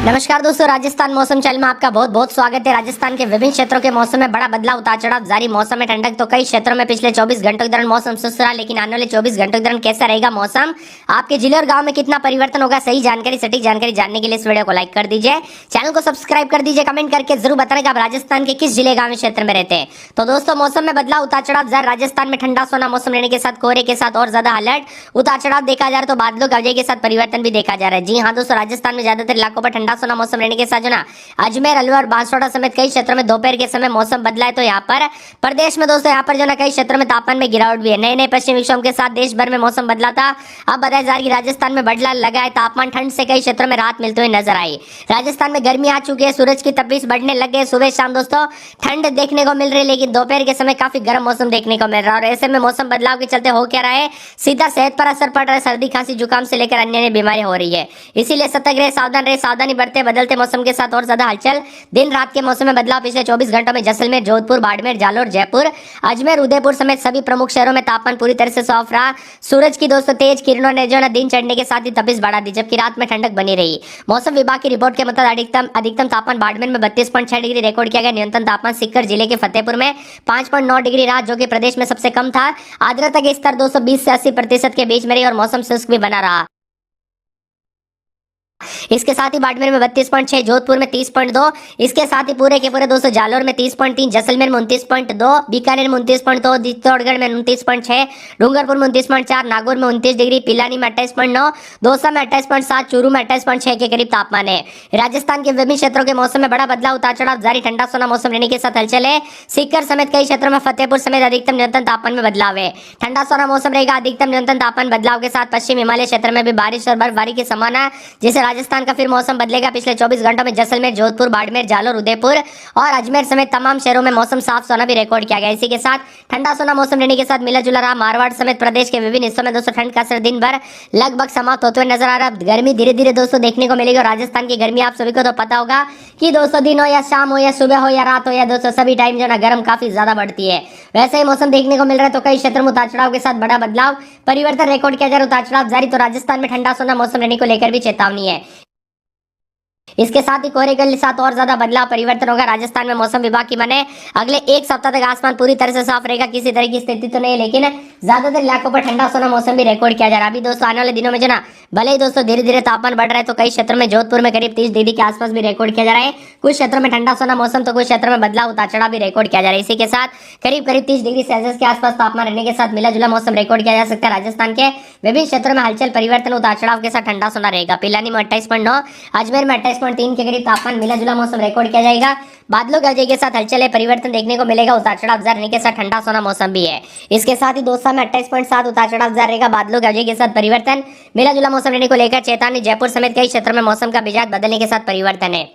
नमस्कार दोस्तों, राजस्थान मौसम चैनल में आपका बहुत बहुत स्वागत है। राजस्थान के विभिन्न क्षेत्रों के मौसम में बड़ा बदलाव, उतार चढ़ाव जारी। मौसम में ठंडक तो कई क्षेत्रों में पिछले 24 घंटों के दौरान मौसम सुस्त रहा, लेकिन आने वाले 24 घंटों के दौरान कैसा रहेगा मौसम, आपके जिले और गांव में कितना परिवर्तन होगा, सही जानकारी सटीक जानकारी जानने के लिए इस वीडियो को लाइक कर दीजिए, चैनल को सब्सक्राइब कर दीजिए, कमेंट करके जरूर बताएगा आप राजस्थान के किस जिले गाँव क्षेत्र में रहते हैं। तो दोस्तों, मौसम में बदलाव, उतार चढ़ाव जारी। राजस्थान में ठंडा सोना मौसम रहने के साथ कोहरे के साथ और ज्यादा हालत, उतार चढ़ाव देखा जा रहा है तो बादलों गरजे के साथ परिवर्तन भी देखा जा रहा है। जी हाँ दोस्तों, राजस्थान में ज्यादातर इलाकों पर ठंडा सोना मौसम रहने के साथ जो ना अजमेर, अलवर, बांसवाड़ा समेत कई क्षेत्रों में दोपहर के समय मौसम बदला है। तो यहाँ पर प्रदेश में दोस्तों यहाँ पर जो ना कई क्षेत्रों में तापमान में गिरावट भी है। नए नए पश्चिमी विक्षोभ के साथ देश भर में मौसम बदला था। अब बताया जा रहा है कि राजस्थान में बदला लगा है। तापमान ठंड से कई क्षेत्रों में राहत मिलते हुए नजर आई। राजस्थान में गर्मी आ चुकी है, सूरज की तपिश बढ़ने लग गई। सुबह शाम दोस्तों ठंड देखने को मिल रही है, लेकिन दोपहर के समय काफी गर्म मौसम देखने को मिल रहा है। और ऐसे में मौसम बदलाव के चलते हो क्या रहा है, सीधा सेहत पर असर पड़ रहा है। सर्दी, खांसी, जुकाम से लेकर अन्य अन्य बीमारियां हो रही है। इसीलिए सतर्क रहे, सावधान रहे, सावधानी बरते। बदलते मौसम के साथ और ज्यादा हलचल, दिन रात के मौसम में बदलाव। पिछले 24 घंटों में जैसलमेर, जोधपुर, बाड़मेर, जालोर, जयपुर, अजमेर, उदयपुर समेत सभी प्रमुख शहरों में तापमान पूरी तरह से साफ रहा। सूरज की दोस्तों तेज किरणों ने जो ना दिन चढ़ने के साथ ही तपिश बढ़ा दी, जबकि रात में ठंडक बनी रही। मौसम विभाग की रिपोर्ट के मुताबिक अधिकतम तापमान बाड़मेर में 32.6 डिग्री रिकॉर्ड किया गया। न्यूनतम तापमान सीकर जिले के फतेहपुर में 5.9 डिग्री रहा, जो कि प्रदेश में सबसे कम था। आर्द्रता के स्तर 220 से 80% के बीच में रही और मौसम शुष्क भी बना रहा। इसके साथ ही बाड़मेर में 32.6, जोधपुर में 30.2, इसके साथ ही पूरे के पूरे दोस्तों जालोर में 30.3, जैसलमेर में 29.2, बीकानेर में 29.2, चित्तौड़गढ़ में 29.6, डूंगरपुर में 29.4, नागौर में 29 डिग्री, पिलानी में 28.9, दौसा में 28.7, चूरू में 28.6 के करीब तापमान है। राजस्थान के विभिन्न क्षेत्रों के मौसम में बड़ा बदलाव, उतार चढ़ाव जारी। ठंडा सोना मौसम रहने के साथ हलचल है। सीकर समेत कई क्षेत्रों में, फतेहपुर समेत अधिकतम न्यूनतम तापमान में बदलाव है। ठंडा सोना मौसम रहेगा। अधिकतम न्यूनतम तापमान बदलाव के साथ पश्चिम हिमालय क्षेत्र में भी बारिश और बर्फबारी की संभावना, जिससे राजस्थान का फिर मौसम बदलेगा। पिछले 24 घंटों में जैसलमेर, जोधपुर, बाड़मेर, जालोर, उदयपुर और अजमेर समेत तमाम शहरों में मौसम साफ सोना भी रिकॉर्ड किया गया। इसी के साथ ठंडा सोना मौसम रहने के साथ मिला जुला रहा। मारवाड़ समेत प्रदेश के विभिन्न हिस्सों में दोस्तों ठंड का असर दिन भर लगभग समाप्त होते हुए नजर आ रहा है। गर्मी धीरे धीरे दोस्तों देखने को मिलेगी। और राजस्थान की गर्मी आप सभी को तो पता होगा कि दोस्तों दिन हो या शाम हो या सुबह हो या रात हो या दोस्तों सभी टाइम जो ना गर्म काफी ज्यादा बढ़ती है। वैसे ही मौसम देखने को मिल रहा है। तो कई क्षेत्रों में उतार चढ़ाव के साथ बड़ा बदलाव, परिवर्तन रिकॉर्ड किया जा रहा है। उतार चढ़ाव जारी। तो राजस्थान में ठंडा सोना मौसम रहने को लेकर भी चेतावनी है। इसके साथ ही कोहरे के साथ और ज्यादा बदलाव, परिवर्तन होगा। राजस्थान में मौसम विभाग की माने अगले एक सप्ताह तक आसमान पूरी तरह से साफ रहेगा। किसी तरह की स्थिति तो नहीं है, लेकिन ज्यादातर इलाकों पर ठंडा सोना मौसम भी रिकॉर्ड किया जा रहा है। अभी दोस्तों आने वाले दिनों में जो ना भले ही दोस्तों धीरे धीरे तापमान बढ़ रहा है, तो कई क्षेत्रों में जोधपुर में करीब 30 डिग्री के आसपास भी रिकॉर्ड किया जा रहा है। कुछ क्षेत्रों में ठंडा सोना मौसम, तो कुछ क्षेत्रों में बदलाव, उतार चढ़ाव भी रिकॉर्ड किया जा रहा है। इसी के साथ करीब 30 डिग्री सेल्सियस के आसपास तापमान रहने के साथ मिला जुला मौसम रिकॉर्ड किया जा सकता है। राजस्थान के विभिन्न क्षेत्रों में हलचल, परिवर्तन, उतार चढ़ाव के साथ ठंडा सोना रहेगा। पिलानी में 28.9, अजमेर में 28.3 के करीब तापमान मिला जुला मौसम रिकॉर्ड किया जाएगा। बादलों गरजे के साथ हलचल है, परिवर्तन देखने को मिलेगा। उतार चढ़ाव जारी रहने के साथ ठंडा सोना मौसम भी है। इसके साथ ही दौसा में 28.7, उतार चढ़ाव जारी रहेगा। बादलों गरजे के साथ परिवर्तन, मिला जुला मौसम रहने को लेकर चेतावनी। जयपुर समेत कई क्षेत्रों में मौसम का मिजाज बदलने के साथ परिवर्तन है।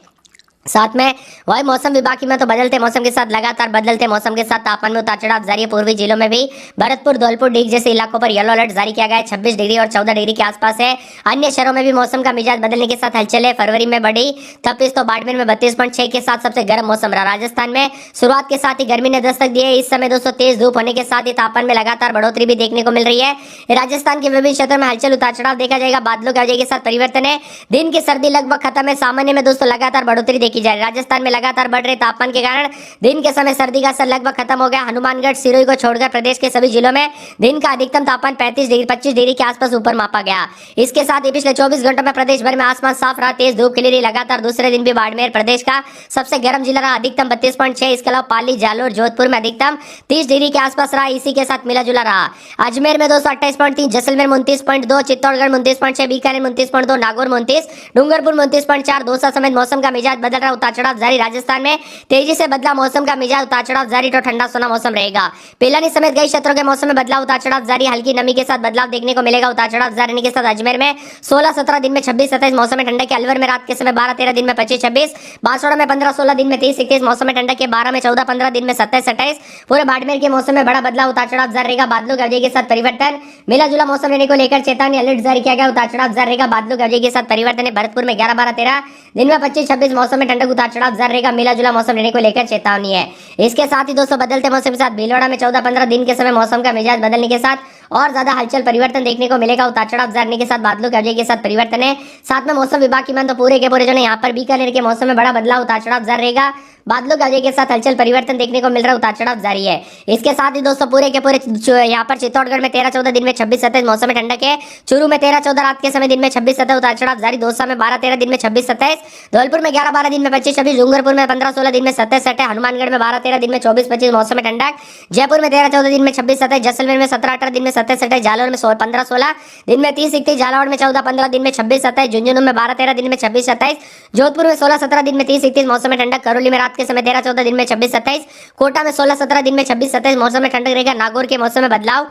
साथ में वही मौसम विभाग की में तो बदलते मौसम के साथ लगातार बदलते मौसम के साथ तापमान में उतार चढ़ाव जारी है। पूर्वी जिलों में भी भरतपुर, धौलपुर, डीग जैसे इलाकों पर येलो अलर्ट जारी किया गया है। 26 डिग्री और 14 डिग्री के आसपास है। अन्य शहरों में भी मौसम का मिजाज बदलने के साथ हलचल है। फरवरी में बढ़ी तपिश, तो बाड़मेर में 32.6 के साथ सबसे गर्म मौसम रहा। राजस्थान में शुरुआत के साथ ही गर्मी ने दस्तक दी है। इस समय दोस्तों तेज धूप होने के साथ ही तापमान में लगातार बढ़ोतरी भी देखने को मिल रही है। राजस्थान के विभिन्न क्षेत्रों में हलचल, उतार चढ़ाव देखा जाएगा। बादलों गरजे के साथ परिवर्तन है। दिन की सर्दी लगभग खत्म है। सामान्य में दोस्तों लगातार बढ़ोतरी देखी जाए। राजस्थान में लगातार बढ़ रहे तापमान के कारण दिन के समय सर्दी का असर लगभग खत्म हो गया। हनुमानगढ़, सिरोही को छोड़कर प्रदेश के सभी जिलों में दिन का अधिकतम तापमान 25 डिग्री के आसपास ऊपर मापा गया। इसके साथ ही पिछले 24 घंटों में प्रदेश भर में आसमान साफ रहा, तेज धूप खिली रही। लगातार दूसरे दिन भी बाड़मेर प्रदेश का सबसे गर्म जिला रहा, अधिकतम 32.6। इसके अलावा पाली, जालोर, जोधपुर में अधिकतम 30 डिग्री के आसपास रहा। इसी के साथ मिला जुला रहा। अजमेर में 28.3, जैसलमेर में 29.2, चित्तौड़गढ़ में 29.6, बीकानेर में 29.2, नागौर में 29, डूंगरपुर में 29.4, दौसा समेत मौसम का मिजाज बदल रहा। उतार चढ़ाव जारी। राजस्थान में तेजी से बदला मौसम का मिजाज, उतार चढ़ाव जारी। तो ठंडा सोना मौसम रहेगा। पिलानी समेत कई क्षेत्रों के मौसम में बदलाव, उतार चढ़ाव जारी। हल्की नमी के साथ बदलाव देखने को मिलेगा। उतार चढ़ाव जारी रहने के साथ अजमेर में 16-17 दिन में 26-27 मौसम में ठंडक के, अलवर में रात के समय 12-13 दिन में 25-26, बांसवाड़ा में 15-16 दिन में 30-31 मौसम में ठंडक के, 12 में 14-15 दिन में 27-28। पूरे बाड़मेर के मौसम में बड़ा बदलाव, उतार चढ़ाव जारी रहेगा। बादलों गरजे के साथ परिवर्तन, मिला जुला मौसम रहने को लेकर चेतावनी अलर्ट जारी किया गया। उतार चढ़ाव जारी रहेगा। बादलों गरजे के साथ परिवर्तन है। भरतपुर में 11-12-13 दिन में 25-26 मौसम में ठंडक, उतार चढ़ाव जारी रहेगा। मिला जुला मौसम रहने को लेकर चेतावनी है। इसके साथ ही दोस्तों बदलते मौसम के साथ भीलवाड़ा में 14-15 दिन के समय मौसम का मिजाज बदलने के साथ और ज्यादा हलचल परिवर्तन देखने को मिलेगा। उतार चढ़ाव जाने के साथ बादलों के अवजय के साथ परिवर्तन है। साथ में मौसम विभाग की मान तो पूरे के पूरे जो है यहाँ पर बीकानेर के मौसम में बड़ा बदलाव, उतार चढ़ाव जारी रहेगा। बादलों के अवजय के साथ हलचल परिवर्तन देखने को मिल रहा है, उतार चढ़ाव जारी है। इसके साथ ही दोस्तों पूरे के पूरे यहाँ पर चित्तौड़गढ़ में 13-14 दिन में 26-27 मौसम में ठंडक है। चूरू में 13-14 रात के समय दिन में 26-27 उतार चढ़ाव जारी। दौसा में 12-13 दिन में 26-27, धौलपुर में 11-12 दिन में 25-26, डूंगरपुर में 15-16 दिन में 27-27, हनुमानगढ़ में 12-13 दिन में 24-25 मौसम में ठंडक, जयपुर में 13-14 दिन में 26-27, जैसलमेर में 17-18 दिन में 27-27, जालौर में 15-16 दिन में 30-31, झालावाड़ में 14-15 दिन में 26-27, झुंझुनू में 12-13 दिन में 26-27, जोधपुर में 16-17 दिन में 30-31 मौसम में ठंडक, करौली में रात के समय 13-14 दिन में 26-27, कोटा में 16-17 दिन में 26-27 मौसम में ठंडक रहेगा। नागौर के मौसम में बदलाव,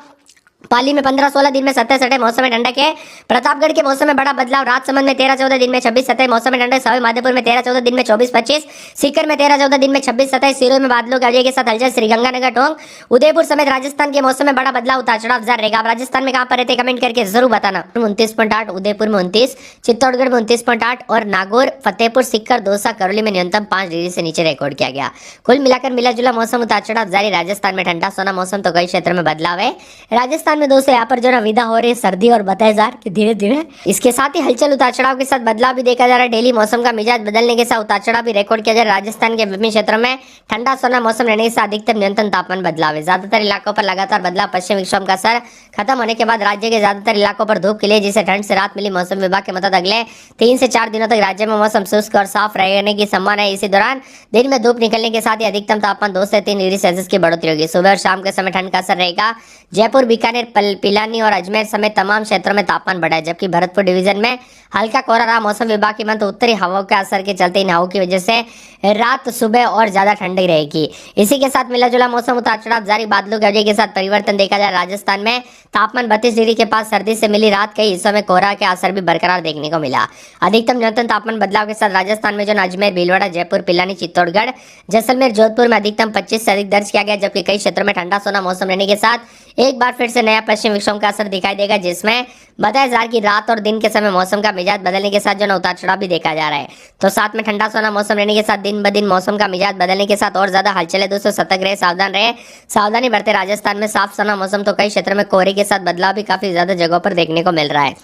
पाली में 15-16 दिन में 27-27 मौसम में ठंडक है। प्रतापगढ़ के मौसम में बड़ा बदलाव, राजसमंद में 13-14 दिन में 26-27 मौसम में ठंडक, सवाई माधोपुर में 13-14 दिन में 24-25, सीकर में 13-14 दिन में 26-27, सिरोही में बादलों के अवजय के साथ हलचल, श्रीगंगानगर, टोंक, उदयपुर समेत राजस्थान के मौसम में बड़ा बदलाव, उतार चढ़ाव जारी रहेगा। आप राजस्थान में कहां पर रहते कमेंट करके जरूर बताना। 29.8, उदयपुर में 29, चित्तौड़गढ़ में 29.8 और नागौर, फतेहपुर, सीकर, दौसा, करौली में न्यूनतम 5 डिग्री से नीचे रिकॉर्ड किया गया। कुल मिलाकर मिला जुला मौसम, उतार चढ़ाव जारी। राजस्थान में ठंडा सोना मौसम तो कई क्षेत्रों में बदलाव है। राजस्थान में दोस्तों यहाँ पर जो विदा हो रही सर्दी और बताएजार धीरे धीरे, इसके साथ ही हलचल उतार चढ़ाव के साथ बदलाव भी देखा जा रहा है। डेली मौसम का मिजाज बदलने के साथ उतार चढ़ाव भी रिकॉर्ड किया जा रहा है। राजस्थान के विभिन्न क्षेत्रों में ठंडा सोना मौसम रहने से अधिकतम न्यूनतम तापमान बदलाव है। ज्यादातर इलाकों पर लगातार बदलाव, पश्चिम विक्षोभ का असर खत्म होने के बाद राज्य के ज्यादातर इलाकों पर धूप खिली, जिससे ठंड से राहत मिली। मौसम विभाग के मुताबिक अगले 3 से 4 दिनों तक राज्य में मौसम शुष्क और साफ रहने की संभावना है। इसी दौरान दिन में धूप निकलने के साथ ही अधिकतम तापमान 2 से 3 डिग्री सेल्सियस की बढ़ोतरी होगी। सुबह और शाम के समय ठंड का असर रहेगा। जयपुर, बीकानेर, पिलानी और अजमेर समेत तमाम क्षेत्रों में तापमान बढ़ा है, जबकि भरतपुर डिवीजन में हल्का कोहरा रहा। मौसम विभाग की माने उत्तरी हवाओं के असर के चलते इन हवाओं की वजह से रात सुबह और ज्यादा ठंडी रहेगी। इसी के साथ मिला जुला मौसम, उतार चढ़ाव जारी। बादलों के वजह के साथ परिवर्तन देखा जाए। राजस्थान में तापमान 32 डिग्री के पास सर्दी से मिली रात, कई हिस्सों में कोहरा के असर भी बरकरार देखने को मिला। अधिकतम न्यूनतम तापमान बदलाव के साथ राजस्थान में जो अजमेर, भीलवाड़ा, जयपुर, पिलानी, चित्तौड़गढ़, जैसलमेर, जोधपुर में अधिकतम 25 से अधिक दर्ज किया गया, जबकि कई क्षेत्रों में ठंडा सोना मौसम रहने के साथ एक बार फिर से नया पश्चिम विक्षोभ का असर दिखाई देगा, जिसमें बताया जा रहा है कि रात और दिन के समय मौसम का मिजाज बदलने के साथ जो ना उतार चढ़ाव भी देखा जा रहा है। तो साथ में ठंडा सोना मौसम रहने के साथ दिन ब दिन मौसम का मिजाज बदलने के साथ और ज्यादा हलचल है। दोस्तों सतर्क रहे, सावधान रहे, सावधानी बरते। राजस्थान में साफ सोना मौसम तो कई क्षेत्रों में कोहरे के साथ बदलाव भी काफी ज्यादा जगहों पर देखने को मिल रहा है।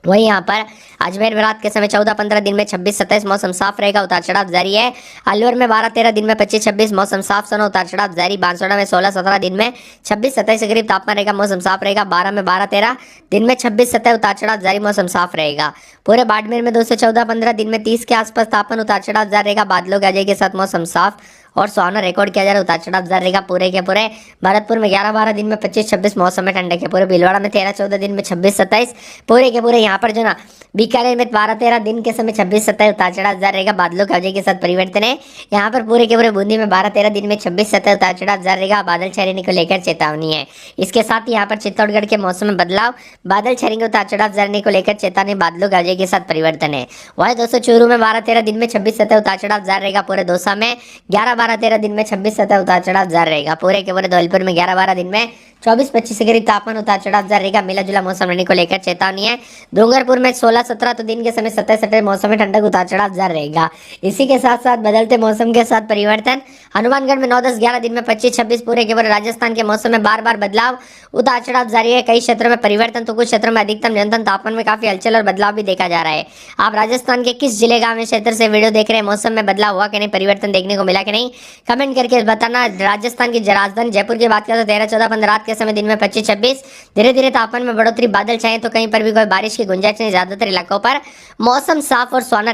वहीं यहाँ पर अजमेर में रात के समय 14-15 दिन में 26-27 मौसम साफ रहेगा, उतार चढ़ाव जारी है। अलवर में 12-13 दिन में 25-26 मौसम साफ सोना, उतार चढ़ाव जारी। बांसवाड़ा में 16-17 दिन में 26-27 के करीब तापमान रहेगा, मौसम साफ रहेगा। 12 में 12-13 दिन में 26-27 उतार चढ़ाव जारी, मौसम साफ रहेगा। पूरे बाड़मेर में 214-15 दिन में 30 के आसपास तापमान, उतार चढ़ाव जारी रहेगा। बादलों के अजय के साथ मौसम साफ और सुहाना रिकॉर्ड किया जा रहा है, उतार चढ़ाव जारी रहेगा। पूरे के पूरे भरतपुर में 11-12 दिन में 25-26 मौसम में ठंडक है। पूरे भीलवाड़ा में 13-14 दिन में 26-27, पूरे के पूरे यहाँ पर जो ना बीकानेर में 12-13 दिन के समय 26-27 उतार चढ़ाव जारी रहेगा। बादलों के अवजय के साथ परिवर्तन है। यहाँ पर पूरे के पूरे बूंदी में 12-13 दिन में 26-27 उतार चढ़ाव जारी रहेगा। बादल छाने को लेकर चेतावनी है। इसके साथ ही यहाँ पर चित्तौड़गढ़ के मौसम में बदलाव, बादल छाने उतार चढ़ाव जारी को लेकर चेतावनी, बादलों के अवजय के साथ परिवर्तन है। वही दोस्तों चूरू में 12-13 दिन में 26-27 उतार चढ़ाव जारी रहेगा। पूरे दौसा में 11-12-13 दिन में 26-27 उतार चढ़ाव जारी रहेगा। पूरे के पूरे धौलपुर में 11-12 दिन में 24-25 के करीब तापमान, उतार चढ़ाव जारी रहेगा। मिला जुला मौसम रहने को लेकर चेतावनी है। डूंगरपुर में 16-17 तो दिन के समय 27-27 मौसम में ठंडक, उतार चढ़ाव जारी रहेगा। इसी के साथ साथ बदलते मौसम के साथ परिवर्तन। हनुमानगढ़ में 9-10-11 दिन में 25-26, पूरे के पूरे राजस्थान के मौसम में बार बार बदलाव, उतार चढ़ाव जारी है। कई क्षेत्रों में परिवर्तन तो कुछ क्षेत्रों में अधिकतम न्यूनतम तापमान में काफी हलचल और बदलाव भी देखा जा रहा है। आप राजस्थान के किस जिले, गांव में, क्षेत्र से वीडियो देख रहे हैं? मौसम में बदलाव हुआ कि नहीं, परिवर्तन देखने को मिला कि नहीं, कमेंट करके बताना। राजस्थान की राजधानी जयपुर की बात करें तो 13-14-15 रात के समय दिन में 25-26, धीरे धीरे तापमान में बढ़ोतरी, बादल छाए तो कहीं पर भी कोई बारिश की गुंजाइश नहीं। ज्यादातर इलाकों पर मौसम साफ और सुहाना